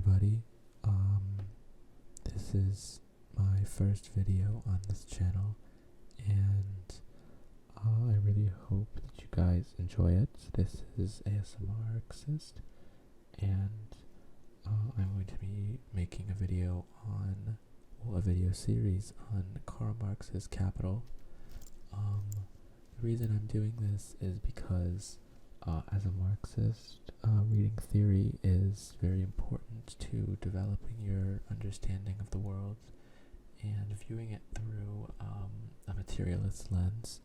everybody. This is my first video on this channel, and I really hope that you guys enjoy it. This is ASMR Marxist, and I'm going to be making a video a video series on Karl Marx's Capital. The reason I'm doing this is because as a Marxist, reading theory is very important to developing your understanding of the world and viewing it through a materialist lens.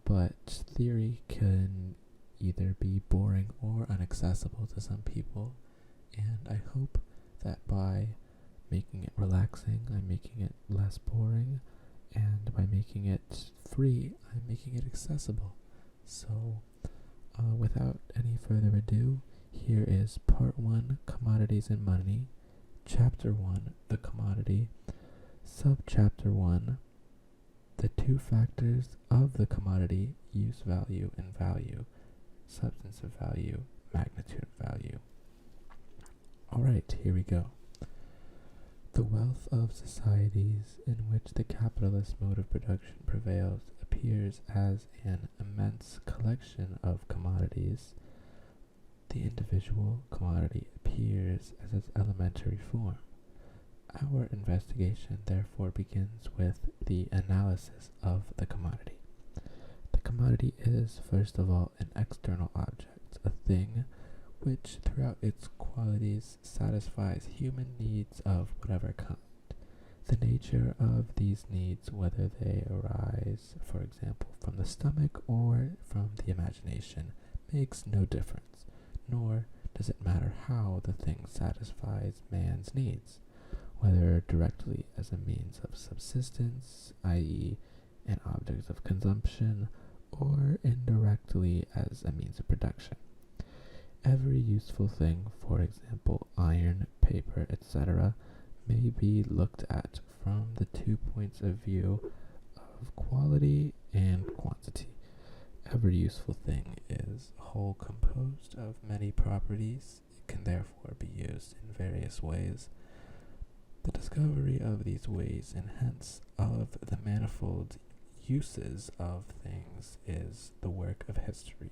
But theory can either be boring or inaccessible to some people, and I hope that by making it relaxing, I'm making it less boring, and by making it free, I'm making it accessible. So, without any further ado, here is Part 1, Commodities and Money, Chapter 1, the Commodity, Subchapter 1, the two factors of the commodity, use value and value, substance of value, magnitude of value. Alright, here we go. The wealth of societies in which the capitalist mode of production prevails appears as an immense collection of commodities. The individual commodity appears as its elementary form. Our investigation therefore begins with the analysis of the commodity. The commodity is, first of all, an external object, a thing which throughout its qualities satisfies human needs of whatever kind. The nature of these needs, whether they arise, for example, from the stomach or from the imagination, makes no difference, nor does it matter how the thing satisfies man's needs, whether directly as a means of subsistence, i.e., an object of consumption, or indirectly as a means of production. Every useful thing, for example, iron, paper, etc., may be looked at from the 2 points of view of quality and quantity. Every useful thing is a whole composed of many properties. It can therefore be used in various ways. The discovery of these ways, and hence of the manifold uses of things, is the work of history.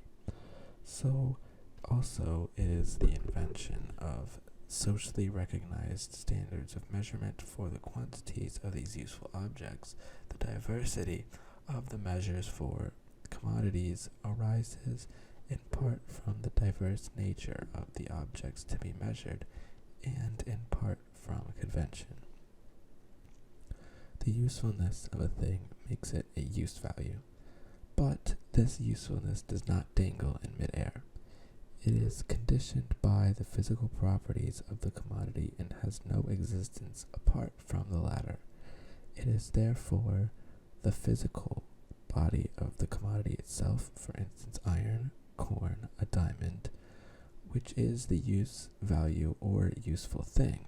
So also is the invention of socially recognized standards of measurement for the quantities of these useful objects. The diversity of the measures for commodities arises in part from the diverse nature of the objects to be measured, and in part from convention. The usefulness of a thing makes it a use value, but this usefulness does not dangle in midair. It is conditioned by the physical properties of the commodity and has no existence apart from the latter. It is therefore the physical body of the commodity itself, for instance iron, corn, a diamond, which is the use value or useful thing.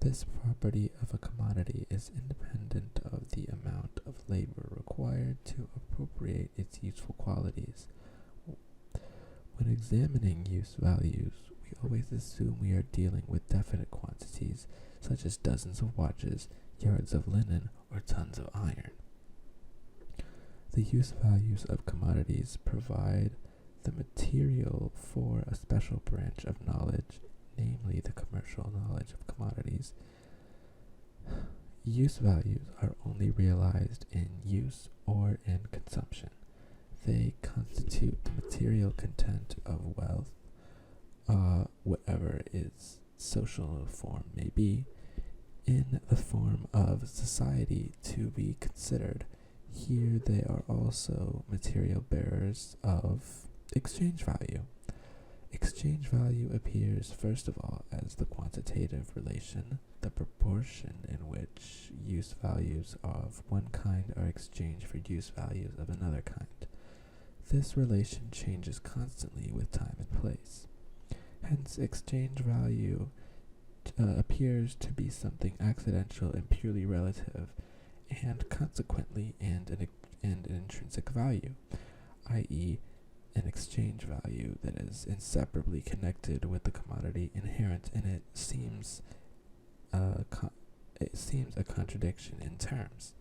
This property of a commodity is independent of the amount of labor required to appropriate its useful qualities. When examining use values, we always assume we are dealing with definite quantities, such as dozens of watches, yards of linen, or tons of iron. The use values of commodities provide the material for a special branch of knowledge, namely the commercial knowledge of commodities. Use values are only realized in use or in consumption. They constitute the material content of wealth, whatever its social form may be, in the form of society to be considered. Here they are also material bearers of exchange value. Exchange value appears first of all as the quantitative relation, the proportion in which use values of one kind are exchanged for use values of another kind. This relation changes constantly with time and place. Hence, exchange value appears to be something accidental and purely relative, and consequently an intrinsic value, i.e., an exchange value that is inseparably connected with the commodity inherent in it seems a contradiction in terms.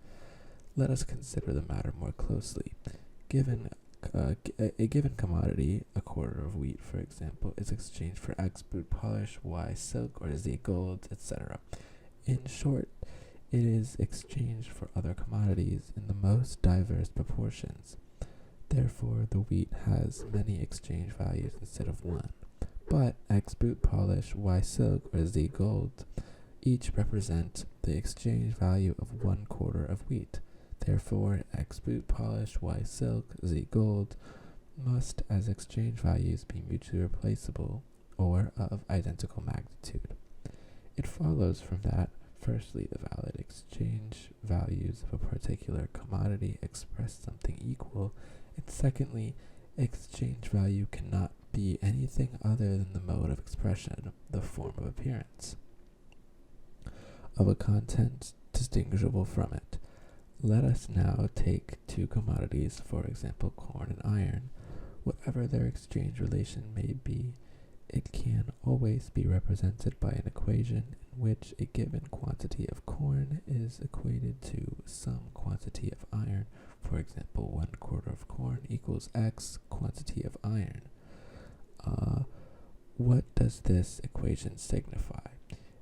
Let us consider the matter more closely. Given a given commodity, a quarter of wheat, for example, is exchanged for X boot polish, Y silk, or Z gold, etc. In short, it is exchanged for other commodities in the most diverse proportions. Therefore, the wheat has many exchange values instead of one. But X boot polish, Y silk, or Z gold each represent the exchange value of 1/4 of wheat. Therefore, X boot polish, Y silk, Z gold must as exchange values be mutually replaceable or of identical magnitude. It follows from that, firstly, the valid exchange values of a particular commodity express something equal, and secondly, exchange value cannot be anything other than the mode of expression, the form of appearance, of a content distinguishable from it. Let us now take two commodities, for example, corn and iron. Whatever their exchange relation may be, it can always be represented by an equation in which a given quantity of corn is equated to some quantity of iron. For example, 1/4 of corn equals X quantity of iron. What does this equation signify?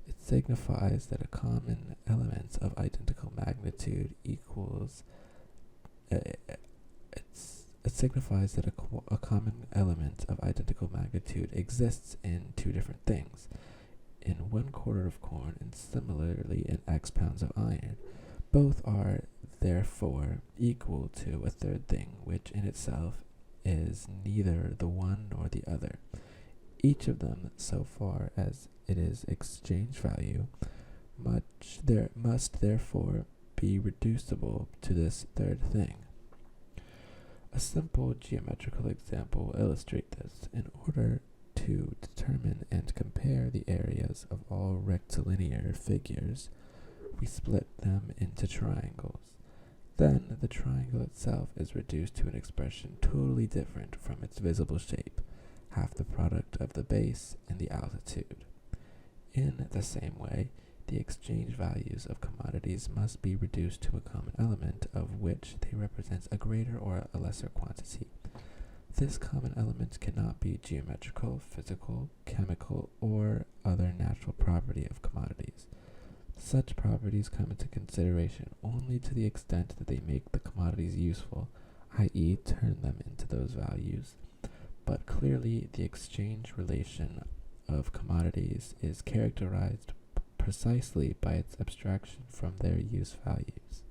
It signifies that a common element of identical magnitude equals. It signifies that a common element of identical magnitude exists in two different things, in 1/4 of corn and similarly in X pounds of iron. Both are therefore equal to a third thing, which in itself is neither the one nor the other. Each of them, so far as it is exchange value, must therefore be reducible to this third thing. A simple geometrical example will illustrate this. In order to determine and compare the areas of all rectilinear figures, we split them into triangles. Then the triangle itself is reduced to an expression totally different from its visible shape, half the product of the base and the altitude. In the same way, the exchange values of commodities must be reduced to a common element of which they represent a greater or a lesser quantity. This common element cannot be geometrical, physical, chemical, or other natural property of commodities. Such properties come into consideration only to the extent that they make the commodities useful, i.e., turn them into those values. But clearly, the exchange relation of commodities is characterized precisely by its abstraction from their use values.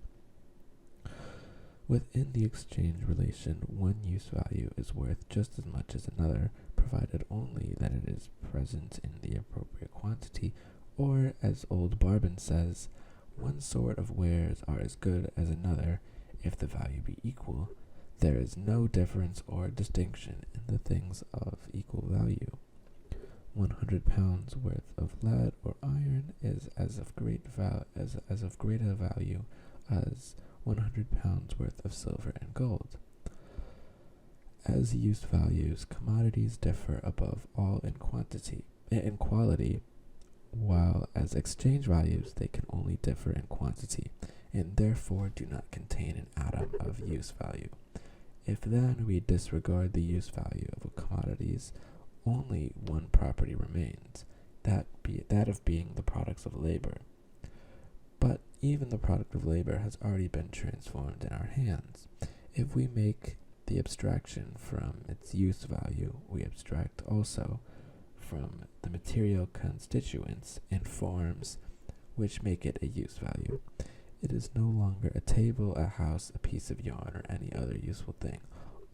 Within the exchange relation, one use value is worth just as much as another, provided only that it is present in the appropriate quantity, or, as old Barbon says, one sort of wares are as good as another, if the value be equal. There is no difference or distinction in the things of equal value. 100 pounds worth of lead or iron is as of greater value as 100 pounds worth of silver and gold. As use values, commodities differ above all in quality, while as exchange values they can only differ in quantity, and therefore do not contain an atom of use value. If then we disregard the use value of commodities, only one property remains, that of being the products of labor. But even the product of labor has already been transformed in our hands. If we make the abstraction from its use value, we abstract also from the material constituents and forms which make it a use value. It is no longer a table, a house, a piece of yarn, or any other useful thing.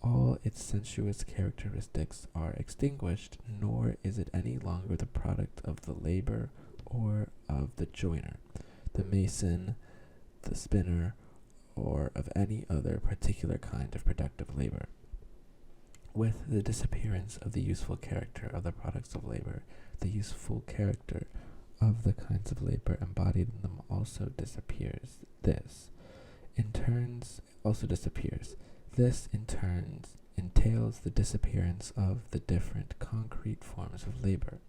All its sensuous characteristics are extinguished, nor is it any longer the product of the labor or of the joiner, the mason, the spinner, or of any other particular kind of productive labor. With the disappearance of the useful character of the products of labor, the useful character of the kinds of labor embodied in them also disappears. This, in turn, entails the disappearance of the different concrete forms of labor.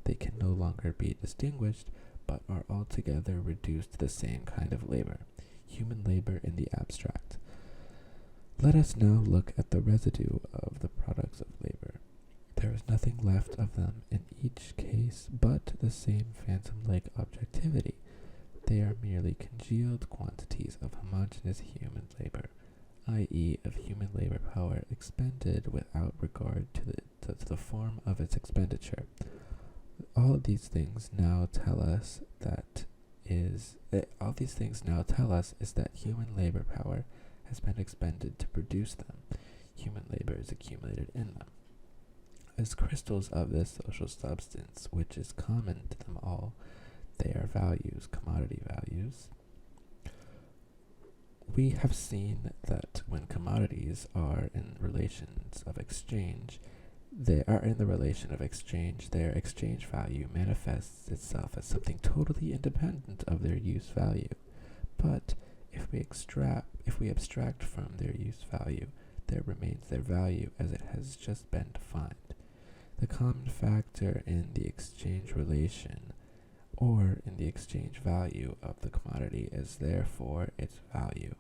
They can no longer be distinguished, but are altogether reduced to the same kind of labor, human labor in the abstract. Let us now look at the residue of the products of labor. There is nothing left of them in each case but the same phantom-like objectivity. They are merely congealed quantities of homogeneous human labor, i.e. of human labor power expended without regard to the form of its expenditure. All these things now tell us is that human labor power has been expended to produce them. Human labor is accumulated in them. As crystals of this social substance, which is common to them all, they are values, commodity values. We have seen that when commodities are in relations of exchange, their exchange value manifests itself as something totally independent of their use value. But if we abstract from their use value, there remains their value as it has just been defined. The common factor in the exchange relation or in the exchange value of the commodity is therefore its value.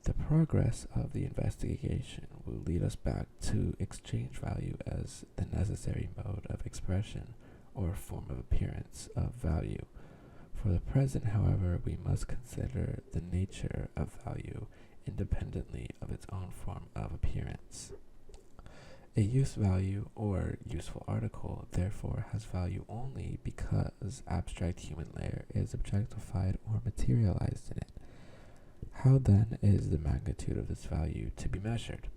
The progress of the investigation will lead us back to exchange value as the necessary mode of expression or form of appearance of value. For the present, however, we must consider the nature of value independently of its own form of appearance. A use value or useful article therefore has value only because abstract human layer is objectified or materialized in it. How then is the magnitude of this value to be measured?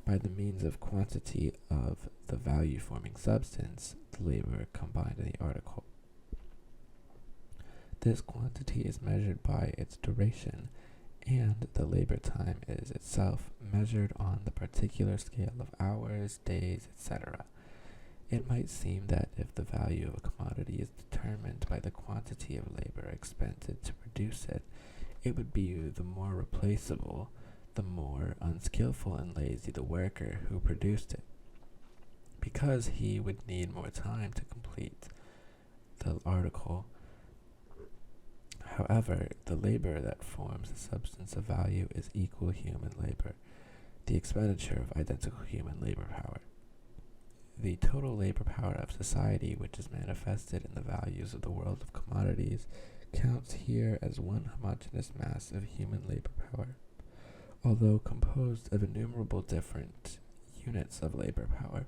By the means of quantity of the value-forming substance, the labor combined in the article. This quantity is measured by its duration, and the labor time is itself measured on the particular scale of hours, days, etc. It might seem that if the value of a commodity is determined by the quantity of labor expended to produce it, it would be the more replaceable, the more unskillful and lazy the worker who produced it, because he would need more time to complete the article. However, the labor that forms the substance of value is equal human labor, the expenditure of identical human labor power. The total labor power of society, which is manifested in the values of the world of commodities, counts here as one homogeneous mass of human labor power. Although composed of innumerable different units of labor power,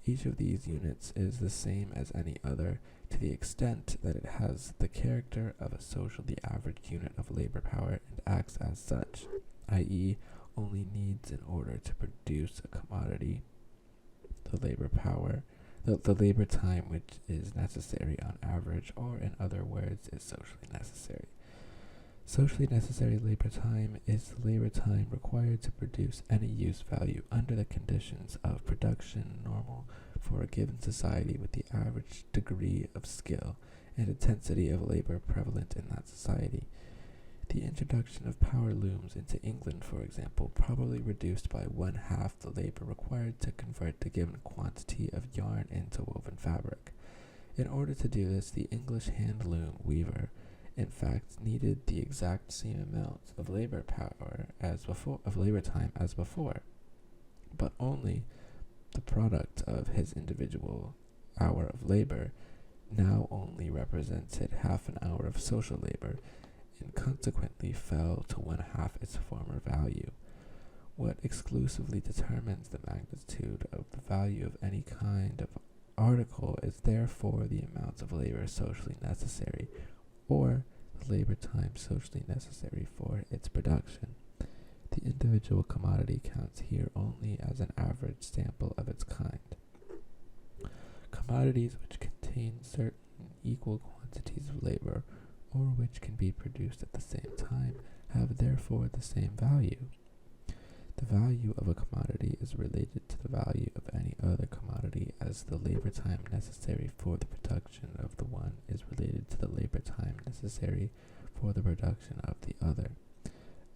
each of these units is the same as any other to the extent that it has the character of a socially average unit of labor power and acts as such, i.e. only needs in order to produce a commodity the labor time which is necessary on average, or in other words, is socially necessary. Socially necessary labor time is the labor time required to produce any use value under the conditions of production normal for a given society with the average degree of skill and intensity of labor prevalent in that society. The introduction of power looms into England, for example, probably reduced by 1/2 the labor required to convert the given quantity of yarn into woven fabric. In order to do this, the English hand loom weaver, in fact, needed the exact same amount of labor time as before, but only the product of his individual hour of labor now only represented half an hour of social labor, and consequently fell to 1/2 its former value. What exclusively determines the magnitude of the value of any kind of article is therefore the amount of labor socially necessary, or the labor time socially necessary for its production. The individual commodity counts here only as an average sample of its kind. Commodities which contain certain equal quantities of labor, or which can be produced at the same time, have therefore the same value. The value of a commodity is related to the value of any other commodity, as the labor time necessary for the production of the one is related to the labor time necessary for the production of the other.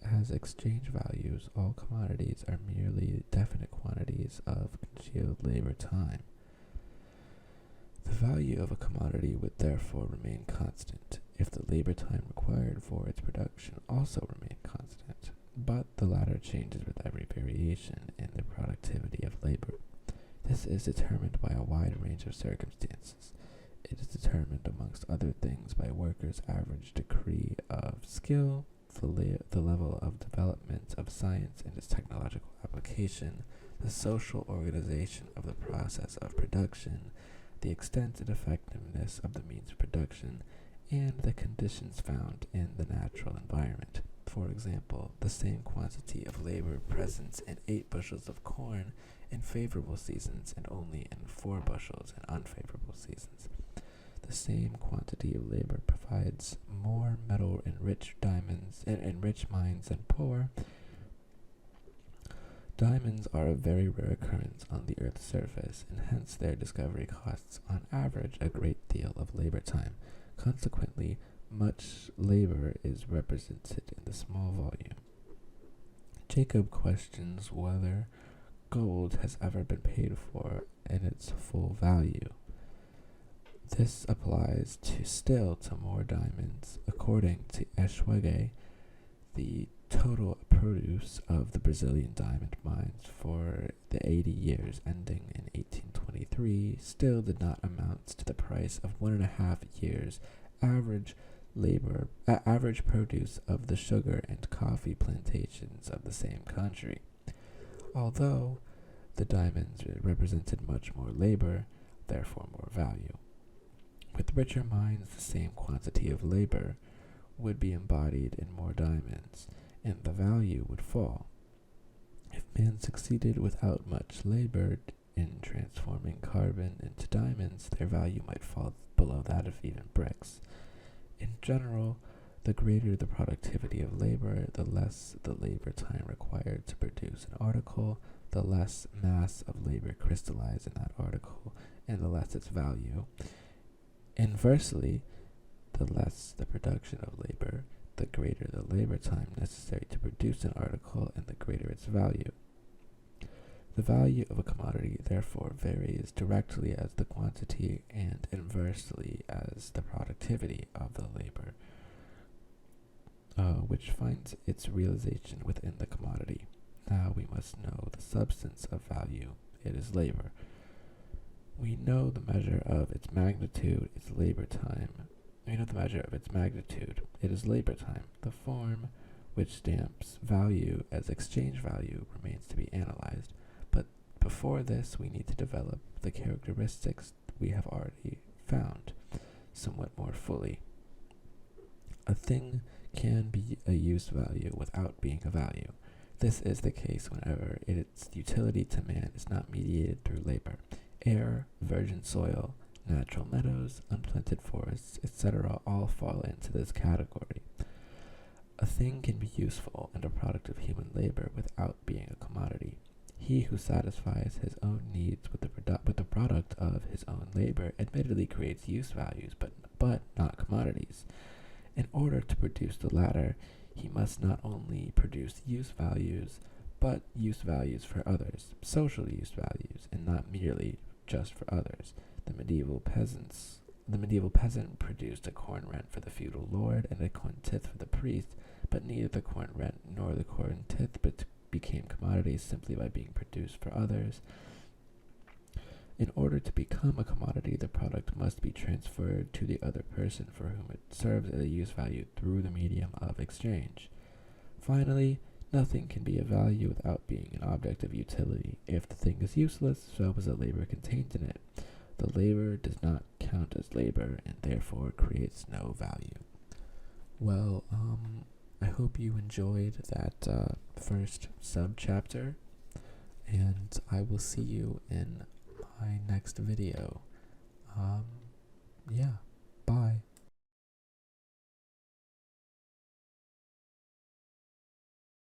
as exchange values, all commodities are merely definite quantities of congealed labor time. The value of a commodity would therefore remain constant if the labor time required for its production also remained constant, but the latter changes with every variation in the productivity of labor. This is determined by a wide range of circumstances. It is determined, amongst other things, by workers' average degree of skill, the level of development of science and its technological application, the social organization of the process of production, the extent and effectiveness of the means of production, and the conditions found in the natural environment. For example, the same quantity of labor present in 8 bushels of corn in favorable seasons and only in 4 bushels in unfavorable seasons. The same quantity of labor provides more metal in rich mines than poor. Diamonds are a very rare occurrence on the Earth's surface, and hence their discovery costs on average a great deal of labor time. Consequently, much labor is represented in the small volume. Jacob questions whether gold has ever been paid for in its full value. This applies to more diamonds. According to Eschwege, the total produce of the Brazilian diamond mines for the 80 years ending in 1823 still did not amount to the price of 1.5 years average produce of the sugar and coffee plantations of the same country. Although the diamonds represented much more labor, therefore more value. With richer mines, the same quantity of labor would be embodied in more diamonds, and the value would fall. If man succeeded without much labor in transforming carbon into diamonds, their value might fall below that of even bricks. In general, the greater the productivity of labor, the less the labor time required to produce an article, the less mass of labor crystallized in that article, and the less its value. Inversely, the less the production of labor, the greater the labor time necessary to produce an article, and the greater its value. The value of a commodity, therefore, varies directly as the quantity and inversely as the productivity of the labor, which finds its realization within the commodity. Now we must know the substance of value. It is labor. We know the measure of its magnitude, its labor time. It is labor time. The form which stamps value as exchange value remains to be analyzed. But before this, we need to develop the characteristics we have already found somewhat more fully. A thing can be a use value without being a value. This is the case whenever its utility to man is not mediated through labor. Air, virgin soil, natural meadows, unplanted forests, etc. all fall into this category. A thing can be useful and a product of human labor without being a commodity. He who satisfies his own needs with the product of his own labor admittedly creates use values, but not commodities. In order to produce the latter, he must not only produce use values, but use values for others, social use values, and not merely just for others. The medieval peasant produced a corn rent for the feudal lord and a corn tithe for the priest, but neither the corn rent nor the corn tithe became commodities simply by being produced for others. In order to become a commodity, the product must be transferred to the other person for whom it serves as a use value through the medium of exchange. Finally, nothing can be a value without being an object of utility. If the thing is useless, so is the labor contained in it. The labor does not count as labor and therefore creates no value. Well, I hope you enjoyed that first subchapter, and I will see you in my next video. Yeah, bye.